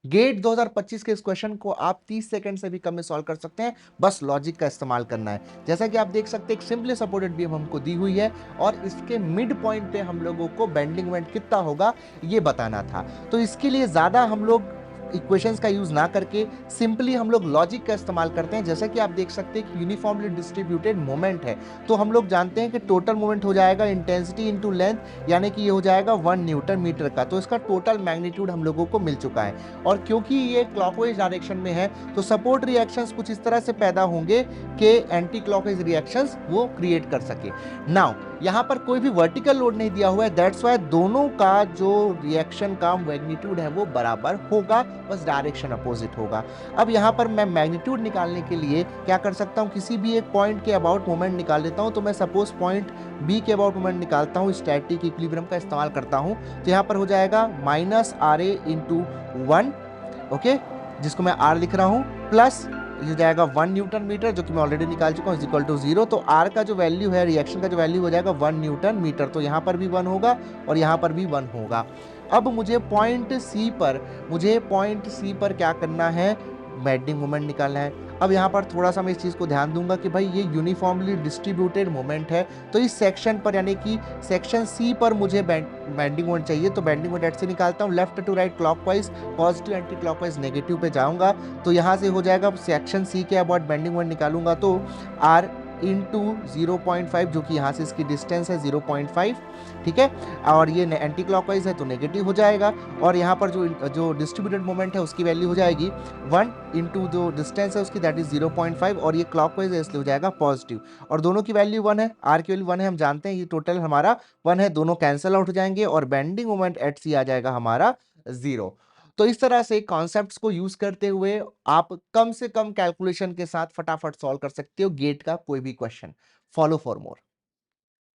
Gate 2025 के इस question को आप 30 सेकंड से भी कम में सॉल्व कर सकते हैं, बस लॉजिक का इस्तेमाल करना है। जैसा कि आप देख सकते हैं एक सिंपली सपोर्टेड बीम हमको दी हुई है और इसके मिड पॉइंट पे हम लोगों को बेंडिंग मोमेंट कितना होगा ये बताना था। तो इसके लिए ज्यादा हम लोग इक्वेशंस का यूज ना करके सिंपली हम लोग लॉजिक का इस्तेमाल करते हैं। जैसा कि आप देख सकते हैं कि यूनिफॉर्मली डिस्ट्रीब्यूटेड मोमेंट है, तो हम लोग जानते हैं कि टोटल मोमेंट हो जाएगा इंटेंसिटी इनटू लेंथ, यानी कि ये हो जाएगा 1 न्यूटन मीटर का। तो इसका टोटल मैग्नीट्यूड हम लोगों को मिल चुका है। और क्योंकि ये क्लॉकवाइज डायरेक्शन में है तो सपोर्ट रिएक्शंस कुछ इस तरह से पैदा होंगे कि एंटी क्लॉकवाइज रिएक्शंस वो क्रिएट कर सके। नाउ यहाँ पर कोई भी वर्टिकल लोड नहीं दिया हुआ है, दैट्स वाई दोनों का जो रिएक्शन का मैग्नीट्यूड है वो बराबर होगा, बस डायरेक्शन अपोजिट होगा। अब यहाँ पर मैं मैग्नीट्यूड निकालने के लिए क्या कर सकता हूँ, किसी भी एक पॉइंट के अबाउट मोमेंट निकाल लेता हूँ। तो मैं सपोज पॉइंट बी के अबाउट मोमेंट निकालता हूँ, स्टैटिक इक्विलिब्रियम का इस्तेमाल करता हूँ। तो यहाँ पर हो जाएगा minus r a into 1, okay, जिसको मैं आर लिख रहा हूँ, प्लस ये जाएगा 1 न्यूटन मीटर जो कि मैं ऑलरेडी निकाल चुका हूँ, इक्वल टू 0। तो आर का जो वैल्यू है, रिएक्शन का जो वैल्यू हो जाएगा 1 न्यूटन मीटर। तो यहाँ पर भी 1 होगा और यहाँ पर भी 1 होगा। अब मुझे पॉइंट सी पर क्या करना है, बेंडिंग मोमेंट निकालना है। अब यहाँ पर थोड़ा सा मैं इस चीज़ को ध्यान दूंगा कि भाई ये यूनिफॉर्मली डिस्ट्रीब्यूटेड मोमेंट है, तो इस सेक्शन पर यानी कि सेक्शन सी पर मुझे बेंडिंग मोमेंट चाहिए। तो बेंडिंग मोमेंट ऐसे निकालता हूँ, left to right clockwise, positive anti clockwise negative पे जाऊंगा। तो यहाँ से हो जाएगा सेक्शन सी के अबाउट बेंडिंग मोमेंट निकालूंगा तो आर इंटू 0.5, जो कि यहाँ से इसकी डिस्टेंस है 0.5, ठीक है। और ये एंटी क्लॉकवाइज है तो नेगेटिव हो जाएगा। और यहाँ पर जो जो डिस्ट्रीब्यूटेड मोमेंट है उसकी वैल्यू हो जाएगी 1 इंटू जो डिस्टेंस है उसकी, दैट इज 0.5, और ये क्लॉकवाइज है इसलिए हो जाएगा पॉजिटिव। और दोनों की वैल्यू 1 है, आर की वैल्यू 1 है, हम जानते हैं ये टोटल हमारा 1 है, दोनों कैंसिल आउट हो जाएंगे और बेंडिंग मोमेंट एट सी आ जाएगा हमारा 0। तो इस तरह से कॉन्सेप्ट्स को यूज करते हुए आप कम से कम कैलकुलेशन के साथ फटाफट सॉल्व कर सकते हो गेट का कोई भी क्वेश्चन। Follow for more.